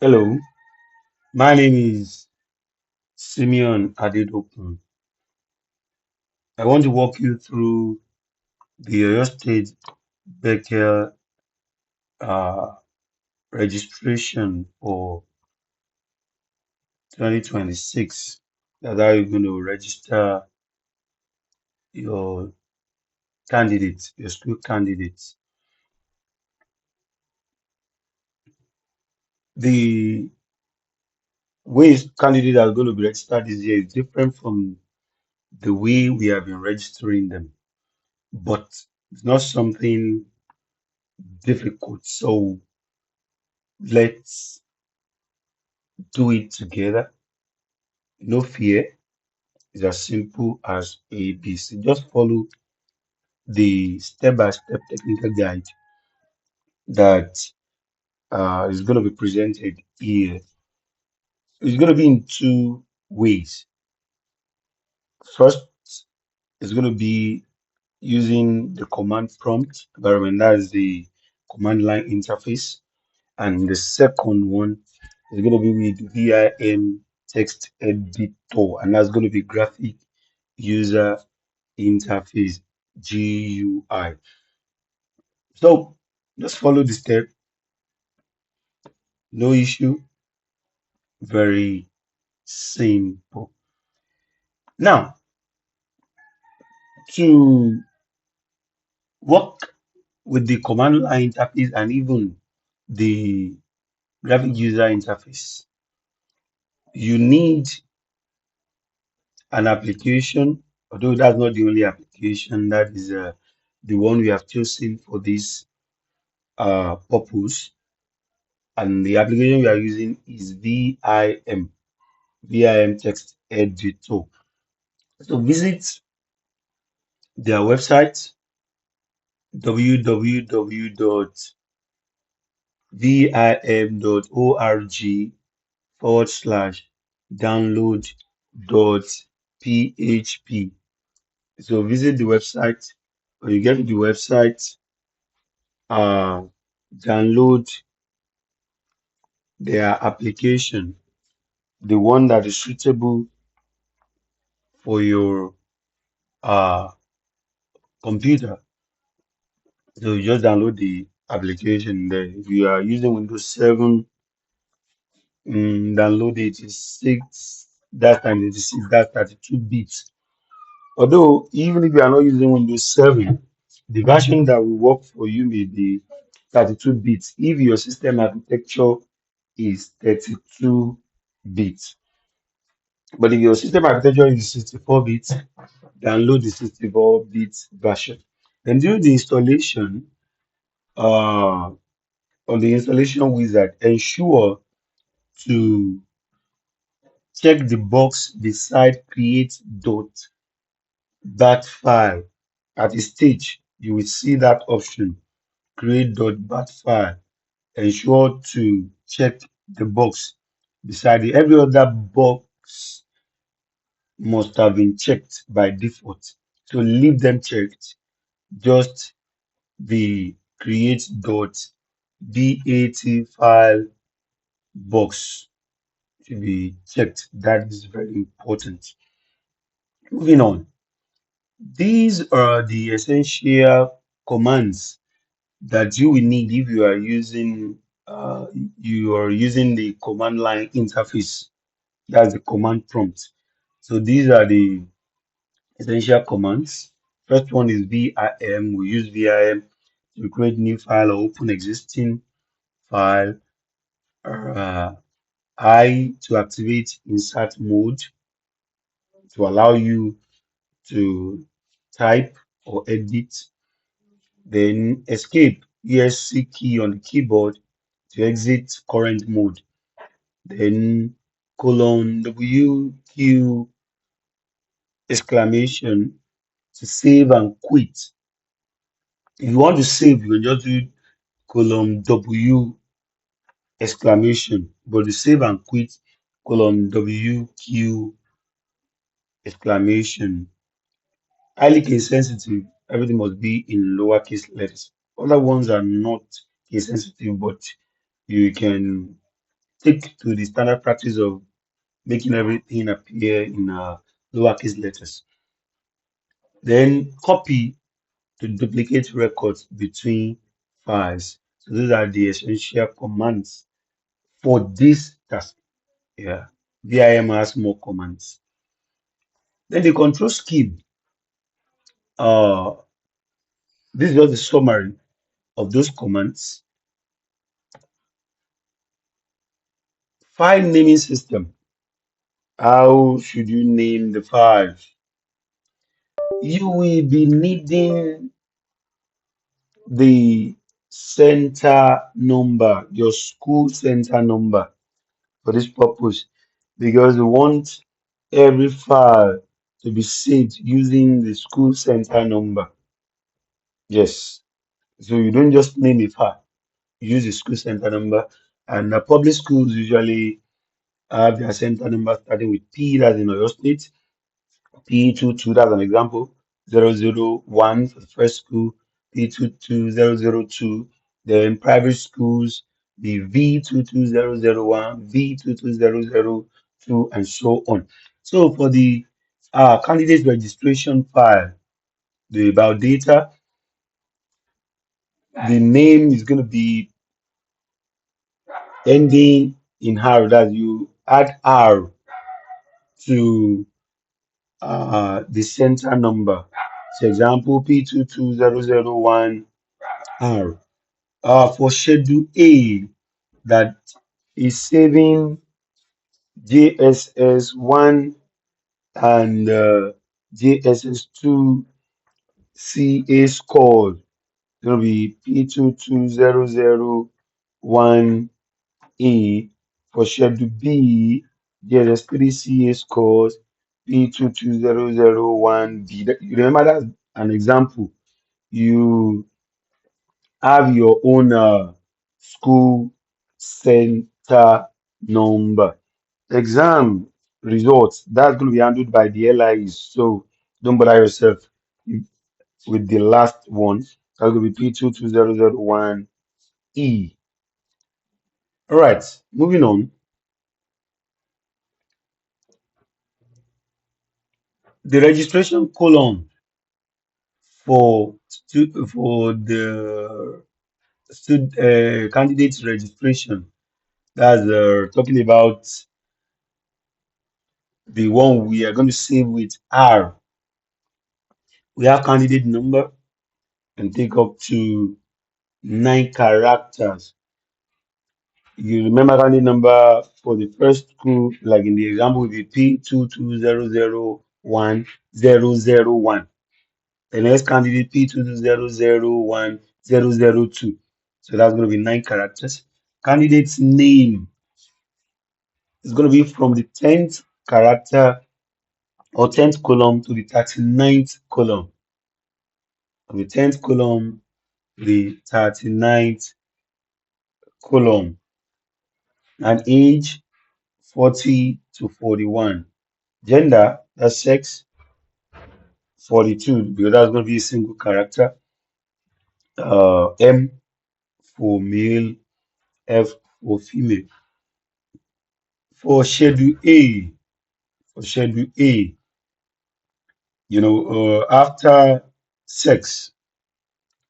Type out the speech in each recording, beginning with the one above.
Hello, my name is Simeon Adedokun. I want to walk you through the Oyo State BECE uh, registration for 2026. That's how you're going to register your candidates, your school candidates. The way candidates are going to be registered this year is different from the way we have been registering them, but it's not something difficult. So let's do it together. No fear. It's as simple as ABC. Just follow the step-by-step technical guide that is going to be presented here. It's going to be in two ways. First, it's going to be using the command prompt environment, that is the command line interface. And the second one is going to be with VIM text editor, and that's going to be graphic user interface, GUI. So just follow the step, no issue, very simple. Now, to work with the command line interface and even the graphic user interface, you need an application, although that's not the only application, that is the one we have chosen for this purpose. And the application we are using is VIM text editor. So visit their website www.vim.org/download.php. So visit the website. When you get to the website, uh, download their application, the one that is suitable for your uh, computer. So you just download the application there. If you are using Windows 7, download 86, that time 86, that's 32 bits. Although, even if you are not using Windows 7, the version that will work for you may be 32 bits if your system architecture is 32 bits. But if your system architecture is 64 bits, download the 64 bits version. Then during the installation, uh, on the installation wizard, ensure to check the box beside create dot bat file. At the stage, you will see that option, create dot bat file. Ensure to check the box beside it. Every other box must have been checked by default. So leave them checked. Just the create dot bat file box to be checked. That is very important. Moving on. These are the essential commands that you will need if you are using the command line interface. That's the command prompt. So these are the essential commands. First one is VIM. We use VIM to create new file or open existing file. Uh, I to activate insert mode to allow you to type or edit. Then escape, ESC key on the keyboard to exit current mode. Then colon WQ exclamation to save and quit. If you want to save, you can just do colon W exclamation, but the save and quit colon WQ exclamation. Highly case sensitive, everything must be in lowercase letters. Other ones are not case sensitive, but you can stick to the standard practice of making everything appear in lowercase letters. Then copy to duplicate records between files. So those are the essential commands for this task. Yeah, VIM has more commands. Then the control scheme. Uh, this is just the summary of those commands. File naming system. How should you name the file? You will be needing the center number, your school center number for this purpose, because we want every file to be saved using the school center number. Yes. So you don't just name a file, you use the school center number. And the public schools usually have their center number starting with P, that's in Oyo State, P22, that's an example, 001 for the first school, P22002, then private schools, the V22001, V22002, and so on. So for the candidate registration file, the about data, the name is going to be ending in R, that you add R to the center number. For example, P22001R. For Schedule A, that is saving JSS 1 and JSS 2 CA score. It's going to be P22001A. For Schedule B, JSS 3 CA scores P22001B. You remember that's an example. You have your own school center number. Exam results, that's going to be handled by the LIEs. So don't bother yourself with the last one. That's going to be P22001E. All right, moving on. The registration column for the candidate registration. That's talking about the one we are going to save with R. We have candidate number and take up to 9 characters. You remember candidate number for the first school, like in the example, will be P2200101. The next candidate P220010002. So that's going to be 9 characters. Candidate's name is going to be from the 10th character or 10th column to the 39th column. From the 10th column, the 39th column. And age 40 to 41. Gender, that's sex, 42, because that's going to be a single character. M for male, F for female. For Schedule A, for Schedule A, after sex,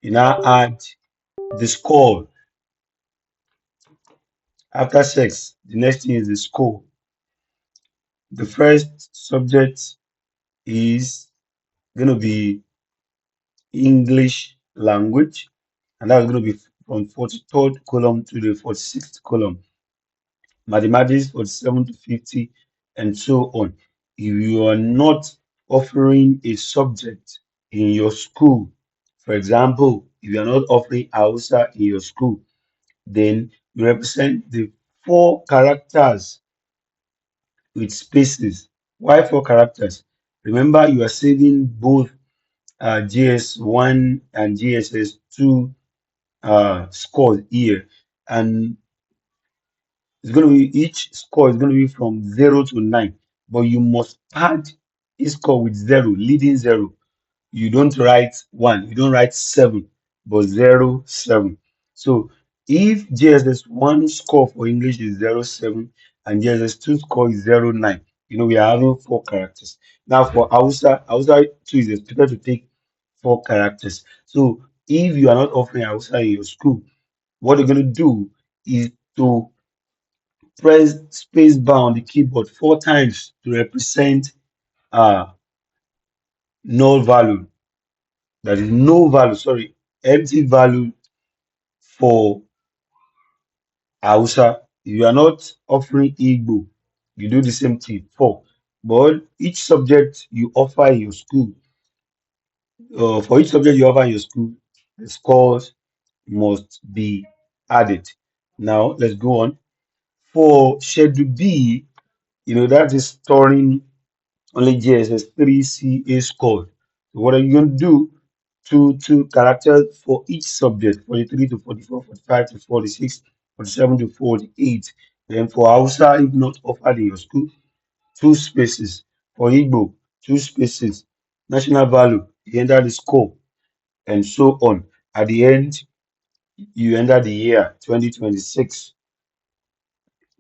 you now add the score. After sex, the next thing is the score. The first subject is going to be English language, and that's going to be from 43rd column to the 46th column. Mathematics 47 to 50, and so on. If you are not offering a subject in your school, for example, if you are not offering Hausa in your school, then you represent the 4 characters with spaces. Why 4 characters? Remember, you are saving both GS1 and GSS2 scores here, and it's going to be each score is going to be from 0 to 9, but you must add a score with zero, leading zero. You don't write 1, you don't write 7, but 0, 7. So If JSS 1 score for English is 07 and JSS 2 score is 09, we are having four characters. Now for Hausa 2 is expected to take four characters. So if you are not offering Hausa in your school, what you're going to do is to press space bar on the keyboard four times to represent uh null value. That is no value, sorry, empty value for Hausa. If you are not offering Igbo, you do the same thing. Four. But each subject you offer in your school, for each subject you offer in your school, the scores must be added. Now let's go on. For Schedule B, that is storing only JSS 3CA score. So what are you going to do? Two characters for each subject, 43 to 44, 45 to 46, 47 to 48. Then for Hausa, if not offered in your school, two spaces. For Igbo, two spaces. National value, you enter the score, and so on. At the end, you enter the year 2026.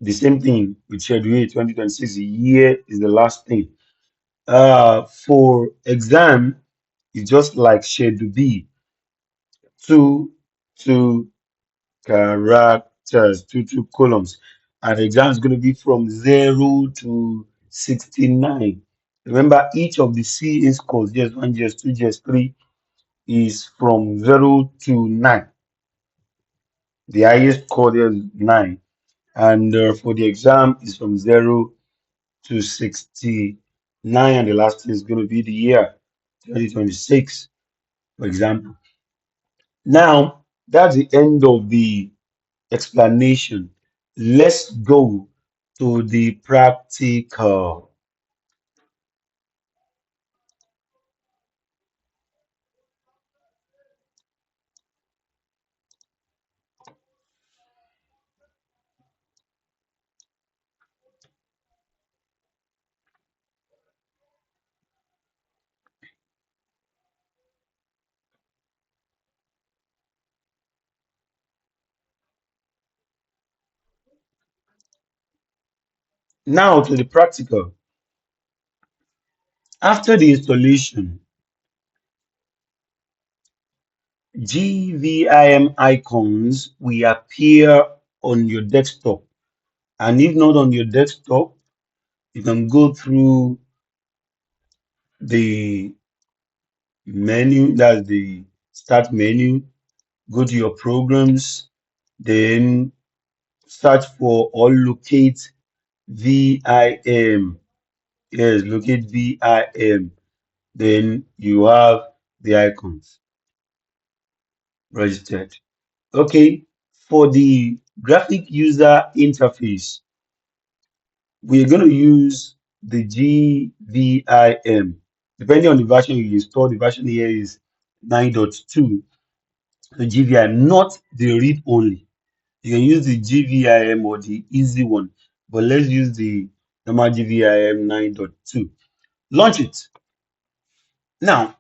The same thing with Schedule A 2026. The year is the last thing. For exam, it's just like Schedule B, two characters, two columns. And the exam is going to be from 0 to 69. Remember, each of the CA scores, GS1, GS2, GS3, is from 0 to 9. The highest score there is 9. And for the exam, is from 0 to 69. And the last thing is going to be the year 2026, for example. Now, that's the end of the explanation. Let's go to the practical. Now to the practical. After the installation, GVIM icons will appear on your desktop. And if not on your desktop, you can go through the menu, that's the start menu, go to your programs, then search for or locate VIM. Yes, locate VIM. Then you have the icons registered. Okay, for the graphic user interface, we're going to use the GVIM. Depending on the version you install, the version here is 9.2. The GVIM, not the read only. You can use the GVIM or the easy one, but let's use the normal GVIM 9.2. Launch it. Now,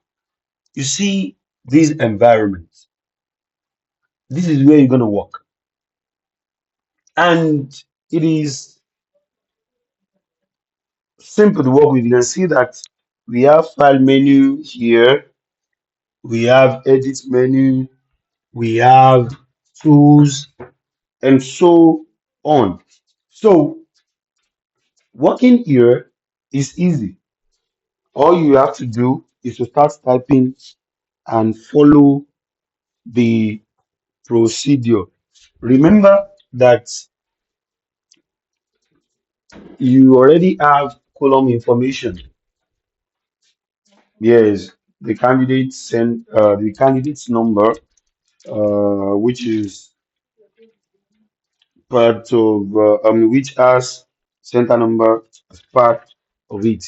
you see this environment. This is where you're going to work. And it is simple to work with. You can see that we have file menu here, we have edit menu, we have tools, and so on. So working here is easy. All you have to do is to start typing and follow the procedure. Remember that you already have column information. Yes, the candidate's number, which is part of which has center number as part of it.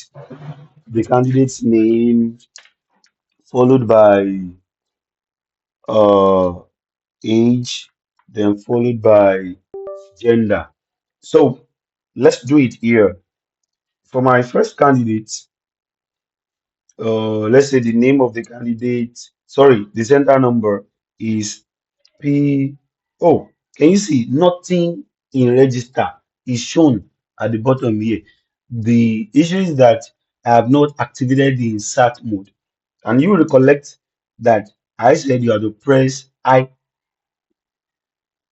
The candidate's name followed by uh age, then followed by gender. So let's do it here. For my first candidate, let's say the name of the candidate, sorry, the center number is P. Oh, Can you see nothing in register is shown at the bottom here? The issue is that I have not activated the insert mode. And you recollect that I said you have to press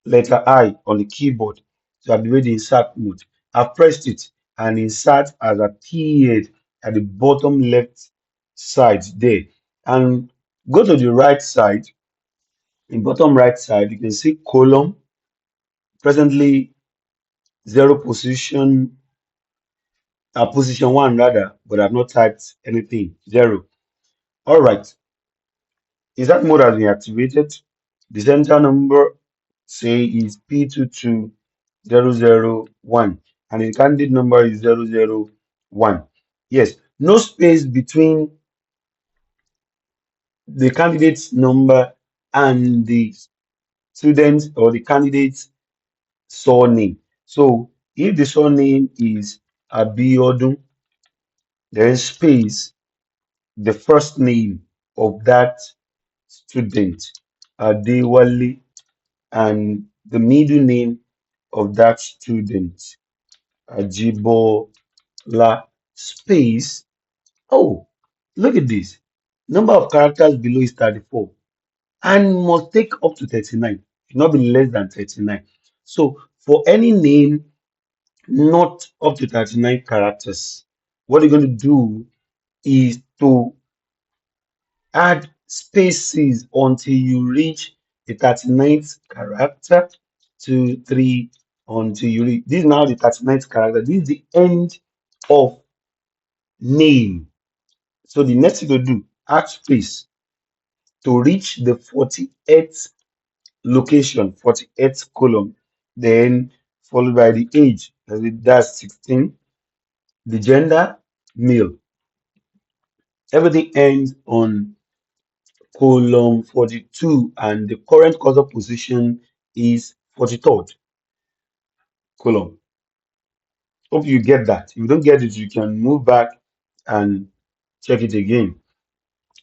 letter I on the keyboard to activate the insert mode. I've pressed it and insert has appeared at the bottom left side there. And go to the right side, in bottom right side, you can see column, presently zero position, position one rather, but I've not typed anything, zero. All right, insert mode has been activated. The center number say is P22001 and the candidate number is 001. Yes, no space between the candidate's number and the student or the candidate's surname. So if the surname is Abiodun, then space the first name of that student, Adewale, and the middle name of that student, Ajibola, space. Oh, look at this. Number of characters below is 34 and must take up to 39, should not be less than 39. So for any name not up to 39 characters, what you're going to do is to add spaces until you reach the 39th character, 2, 3, until you reach. This is now the 39th character. This is the end of name. So the next thing to do, add space to reach the 48th location, 48th column, then followed by the age, that's 16, the gender, male. Everything ends on column 42 and the current cursor position is 43rd column. Hope you get that. If you don't get it, you can move back and check it again.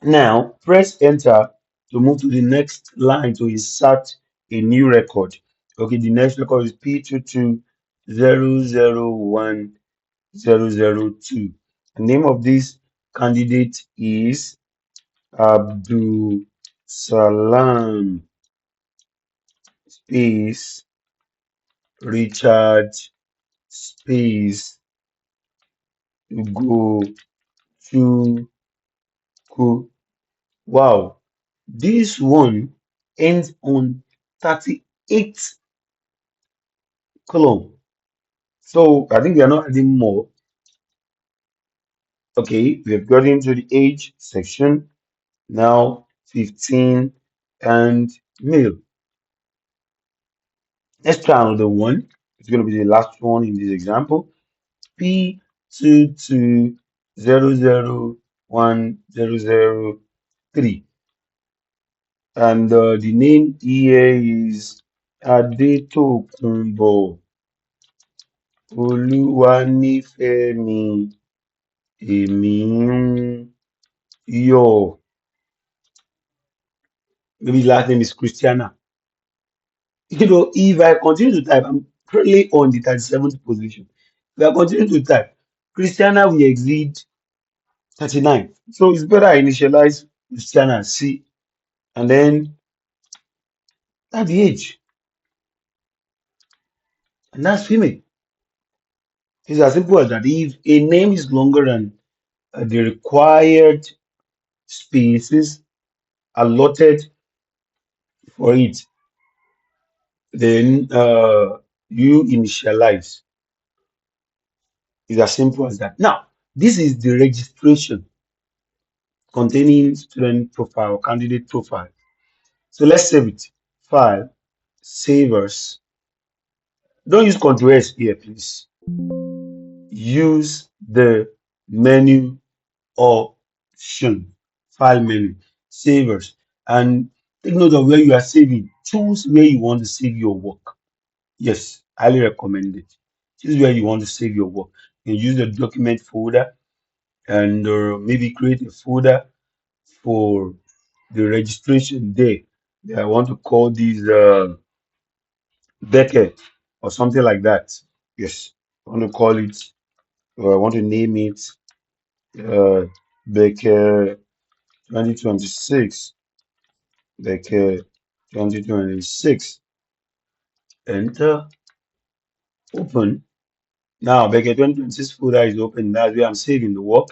Now, press enter to move to the next line to insert a new record. Okay, the next record is P220010002. The name of this candidate is Abdul Salam space Richard space go to go. Wow, this one ends on 38 column. So I think we are not adding more. Okay, we have got into the age section. Now 15 and male. Let's try another one. It's going to be the last one in this example. P220010003. And the name here is Adetokunbo Oluwanifemi Emi Yo. Maybe last name is Christiana. If I continue to type, I'm currently on the 37th position. If I continue to type, Christiana will exceed 39. So it's better I initialize Christiana C and then at the age. And that's female. It's as simple as that. If a name is longer than the required spaces allotted for it, then you initialize. It's as simple as that. Now, this is the registration containing student profile, candidate profile. So let's save it. File, save as. Don't use Ctrl S here, please. Use the menu option, file menu, save as, and take note of where you are saving. Choose where you want to save your work. Yes, highly recommend it. Choose where you want to save your work. You can use the document folder and maybe create a folder for the registration day. I want to call these BECE or something like that. Yes, I want to call it, or I want to name it uh, BECE 2026. BECE 2026. Enter, open. Now, BECE 2026 folder is open. That's where I'm saving the work.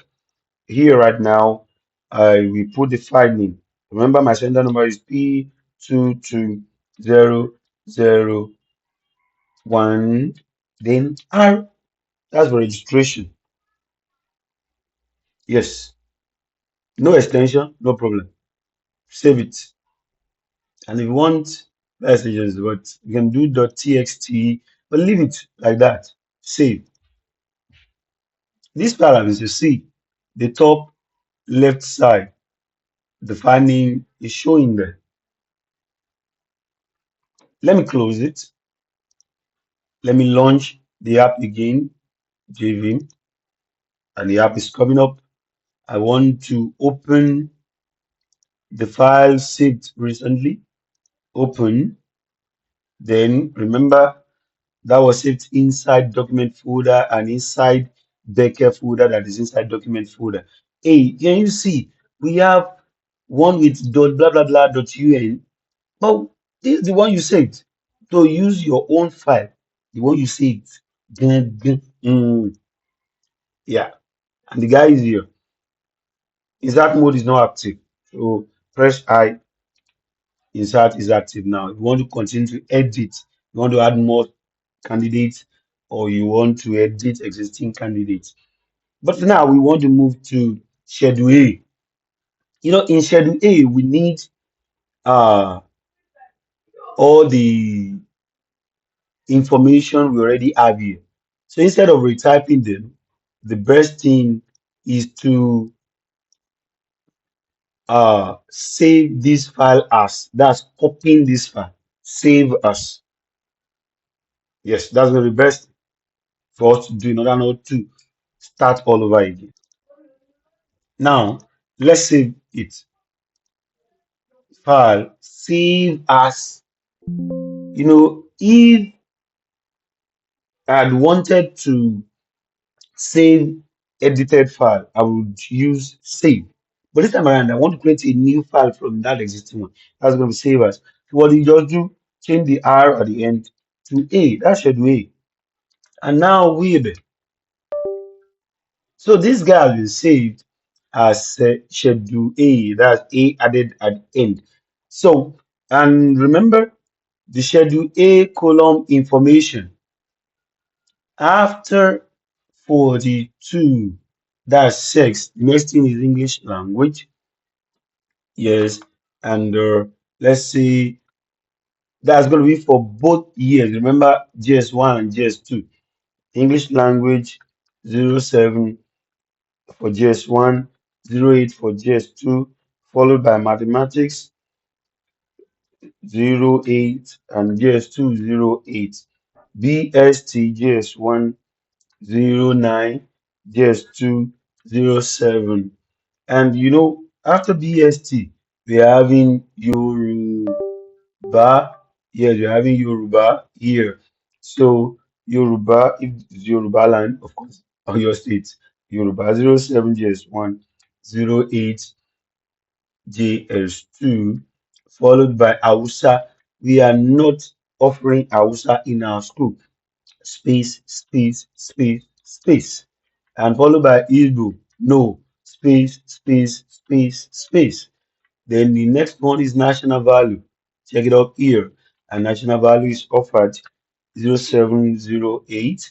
Here right now, I we put the file name. Remember, my sender number is P22001, then R. That's for registration. Yes, no extension, no problem. Save it. And if you want messages, but you can do .txt, but leave it like that. Save. This file, as you see, the top left side, the file name is showing there. Let me close it. Let me launch the app again, JVim, and the app is coming up. I want to open the file saved recently. Open. Then remember that was saved inside document folder and inside Becker folder that is inside document folder. Hey, can you see we have one with dot blah blah blah dot un, but this is the one you saved. So use your own file, the one you saved. Yeah, and the guy is here. Insert mode is not active. So press I, insert is active now. If you want to continue to edit, you want to add more candidates, or you want to edit existing candidates. But now we want to move to Schedule A. In Schedule A, we need uh, all the information we already have here. So instead of retyping them, the best thing is to save this file as. That's copying this file. Save as. Yes, that's going to be best for us to do in order not to start all over again. Now, let's save it. File, save as. If I had wanted to save edited file, I would use save. But this time around, I want to create a new file from that existing one. That's going to be save as. So what you just do, change the R at the end to A. That's schedule A. And now with. So this guy has been saved as schedule A. That's A added at the end. So, and remember the schedule A column information after 42. That's sex. Next thing is English language. Yes. And let's see, that's going to be for both years. Remember GS1 and GS2. English language 07 for GS1, 08 for GS2, followed by mathematics 08 and GS2 08. BST GS1 09, GS2 07. And after BST, we're having Yoruba. Yes, we're having Yoruba here. So Yoruba, if it's Yoruba land, of course, or your state, Yoruba 07 GS1, 08 JS2, followed by Hausa. We are not offering Hausa in our school. Space, space, space, space. And followed by Igbo. No, space, space, space, space. Then the next one is national value. Check it up here. And national value is offered 0708.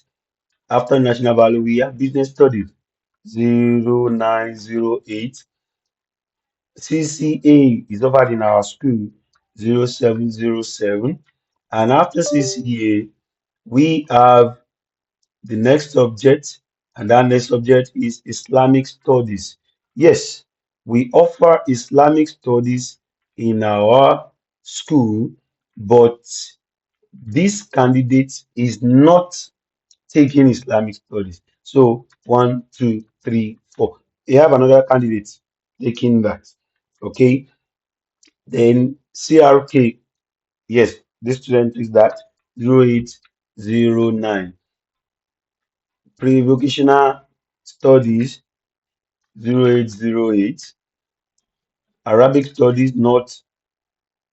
After national value, we have business studies 0908. CCA is offered in our school 0707. And after CCA, we have the next subject, and that next subject is Islamic studies. Yes, we offer Islamic studies in our school, but this candidate is not taking Islamic studies. So, one, two, three, four. You have another candidate taking that. Okay, then CRK. Yes, this student is that 0809. Pre-vocational studies 0808. Arabic studies not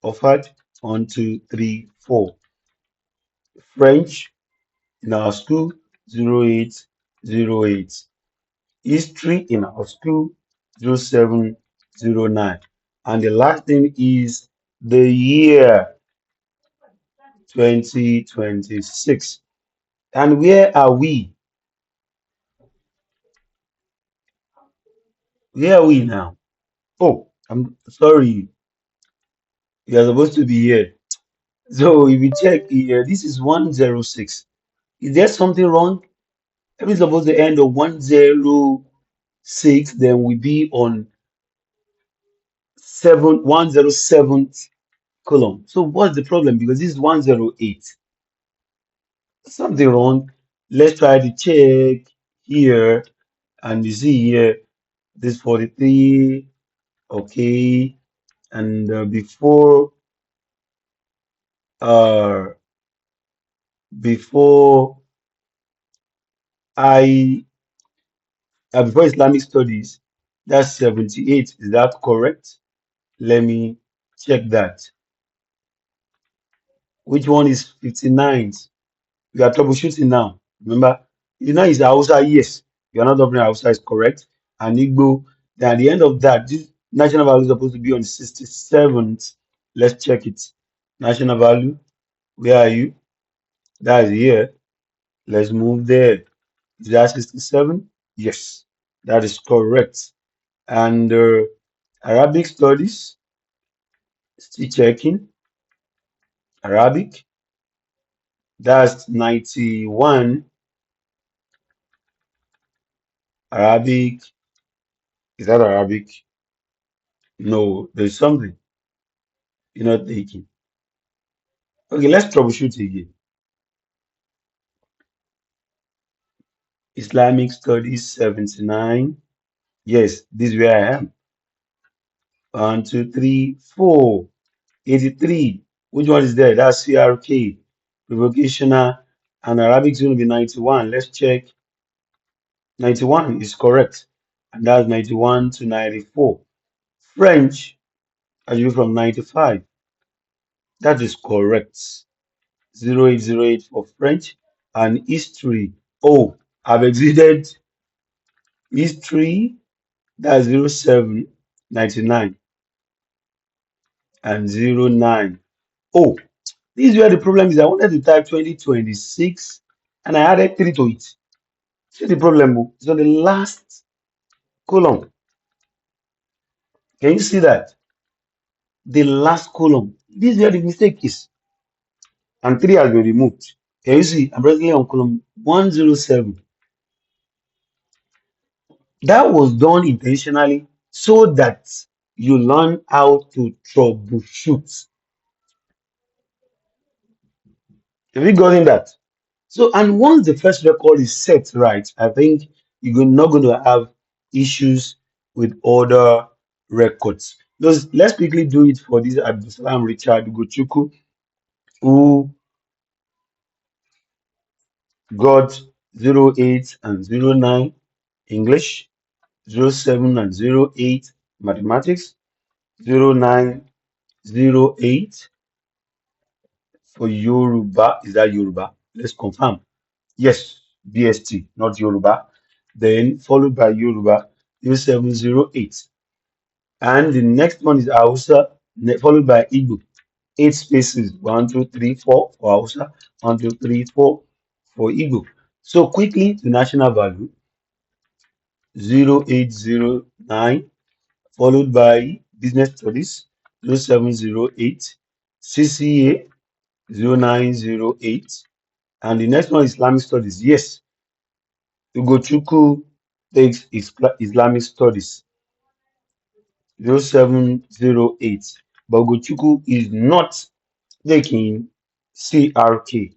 offered 1234. French in our school 0808. History in our school 0709. And the last thing is the year 2026. And where are we? Where are we now? Oh, I'm sorry. You are supposed to be here. So if you check here, this is 106. Is there something wrong? If it's supposed to end on 106, then we be on 107th column. So what's the problem? Because this is 108. Something wrong. Let's try to check here. And you see here, this 43. Okay. And uh before I before Islamic studies, that's 78. Is that correct? Let me check that. Which one is 59? You are troubleshooting now. Remember, you know it's Hausa, yes. You are not offering Hausa is correct. And Igbo, then at the end of that, this national value is supposed to be on the 67th. Let's check it. National value, where are you? That is here. Let's move there. Is that 67? Yes, that is correct. And Arabic studies, still checking. Arabic, that's 91. Arabic, is that Arabic? No, there's something you're not taking. Okay, let's troubleshoot again. Islamic studies 79. Yes, this is where I am. 1, 2, 3, 4. 83. Which one is there? That's CRK. Revocational and Arabic is going to be 91. Let's check. 91 is correct. And that's 91 to 94. French, as you from 95. That is correct. 0808 for French. And history. Oh, I've exceeded history. That's 0799 and 09. Oh, this is where the problem is. I wanted to type 2026 and I added 3 to it. See the problem? Oh? So the last column, can you see that? The last column. This is where the mistake is. And 3 has been removed. Can you see? I'm presently on column 107. That was done intentionally so that you learn how to troubleshoot. Have you gotten that? So, and once the first record is set right, I think not going to have issues with other records. Let's quickly do it for this Abdulsalam Richard Gochuku, who got 08 and 09 English, 07 and 08 mathematics, 0908 for Yoruba. Is that Yoruba? Let's confirm. Yes, BST, not Yoruba. Then followed by Yoruba, 0708. And the next one is Hausa, followed by Igbo. 8 spaces, 1, 2, 3, 4 for Hausa, 1, 2, 3, 4 for Igbo. So quickly to national value, 0809, followed by business studies, 0708, CCA, 0908, and the next one is Islamic studies. Yes, Ugochukwu takes Islamic studies 0708, but Ugochukwu is not taking CRK.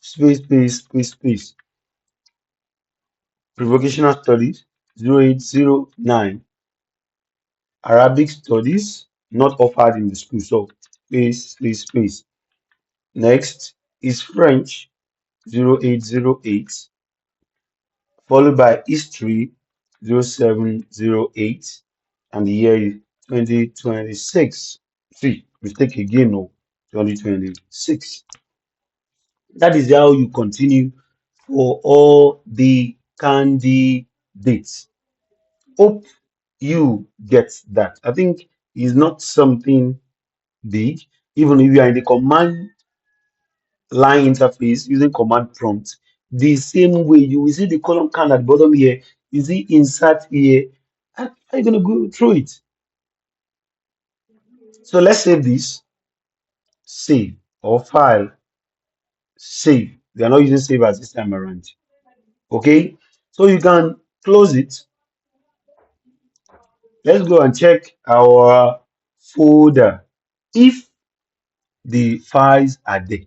Space. Provocational studies 0809. Arabic studies not offered in the school. So space. Next. is French 0808, followed by history 0708, and the year is 2026. See, mistake again, no, 2026. That is how you continue for all the candidates. Hope you get that. I think it's not something big, even if you are in the command line interface using command prompt. The same way you will see the column count at the bottom here, you see insert here. How are you going to go through it? So let's save this, save or file, save. We are not using save as this time around. Okay, so you can close it. Let's go and check our folder if the files are there.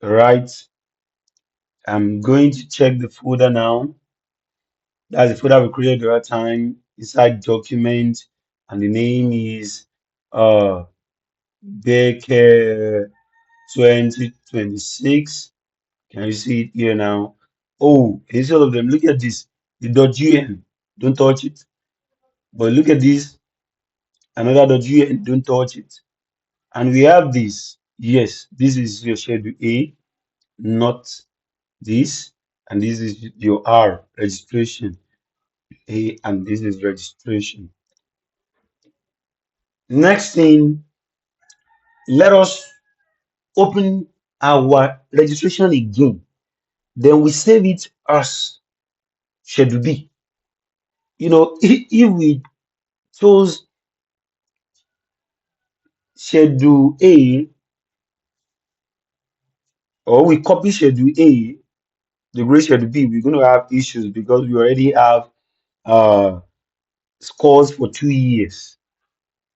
Right, I'm going to check the folder now. That's the folder we created the other time inside document, and the name is BECE 2026. Can you see it here now? Oh, instead of them, look at this, the .un, don't touch it. But look at this, another .un, don't touch it. And we have this. Yes, this is your schedule A, not this, and this is your R, registration A, and this is registration. Next thing, let us open our registration again. Then we save it as schedule B. You know, if we chose schedule A, or we copy schedule A, the grade schedule B, we're going to have issues because we already have uh scores for 2 years.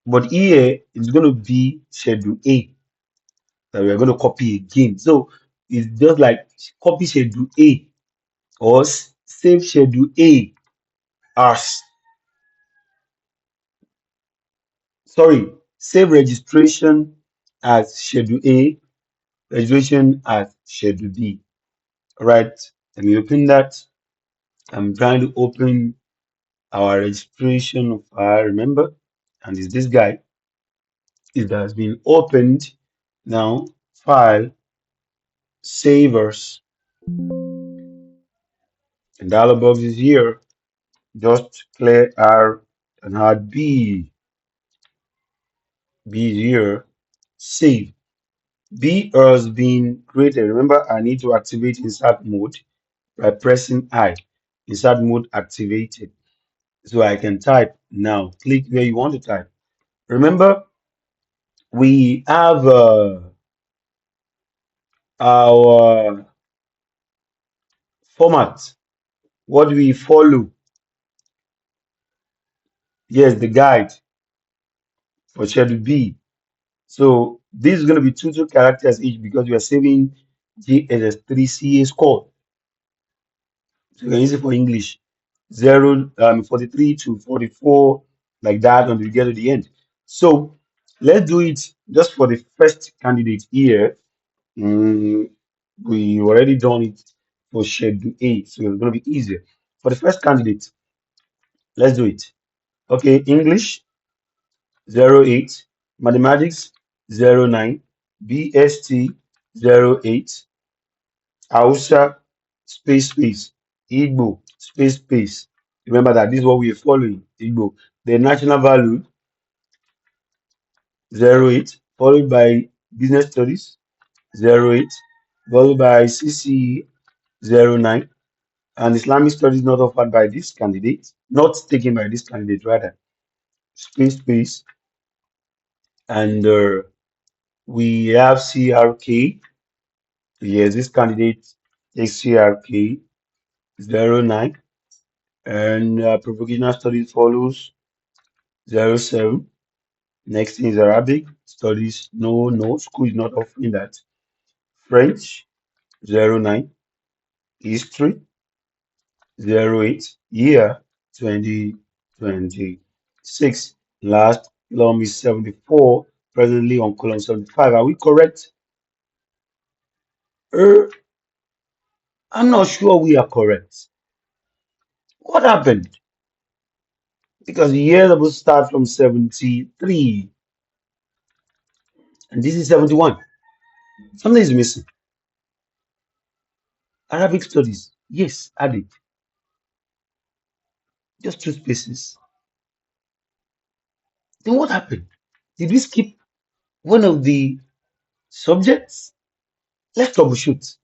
But here it's going to be schedule A that we're going to copy again. So it's just like copy schedule A or save schedule A as, sorry, save registration as schedule A, registration as schedule B. All right, let me open that. I'm trying to open our registration file, remember, and it's this guy. It has been opened now. File, savers, and dialog box is here. Just clear R and add B. B is here. Save. B has been created. Remember, I need to activate insert mode by pressing I. Insert mode activated. So I can type now. Click where you want to type. Remember, we have our format. What we follow. Yes, the guide for schedule B. So this is going to be two characters each because we are saving JSS3 CA score. So you can use it for English. 43 to 44, like that until you get to the end. So let's do it just for the first candidate here. Mm, we already done it for schedule A, so it's going to be easier. For the first candidate, let's do it. Okay, English 08, mathematics 09, BST 08, Hausa space, Igbo space. Remember that this is what we are following, Igbo. The national value 08, followed by business studies 08, followed by CCE 09, and Islamic studies not offered by this candidate, not taken by this candidate, rather, space, and we have CRK. Yes, this candidate is CRK 09, and provocational studies follows 07. Next thing is Arabic studies. No, school is not offering that. French 09, history 08, year 2026. Last column is 74, presently on column 75. Are we correct? Uh, I'm not sure we are correct. What happened? Because the year will start from 73 and this is 71. Something is missing. Arabic studies. Yes, added. Just two spaces. Then what happened? Did we skip one of the subjects? Let's troubleshoot.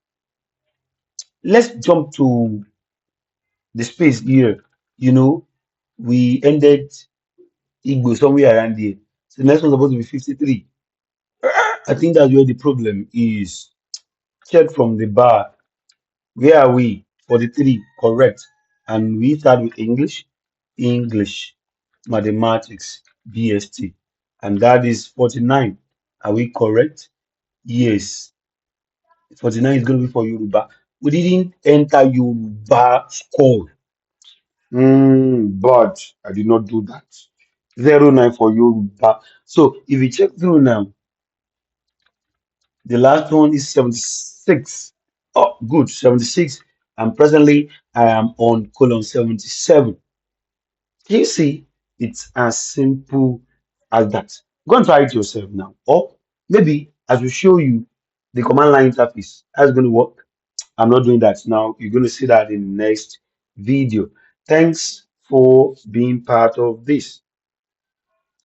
Let's jump to the space here. You know, we ended Igbo somewhere around there. So the next one's supposed to be 53. I think that's where the problem is. Check from the bar. Where are we? 43, correct. And we start with English, English, mathematics, BST. And that is 49. Are we correct? Yes. 49 is going to be for Yoruba. We didn't enter Yoruba school. But I did not do that. 09 for Yoruba. So if you check through now, the last one is 76. Oh, good, 76. And presently I am on colon 77. Can you see? It's as simple as that. Go and try it yourself now. Or maybe as we show you the command line interface, how it's going to work. I'm not doing that now. You're going to see that in the next video. Thanks for being part of this.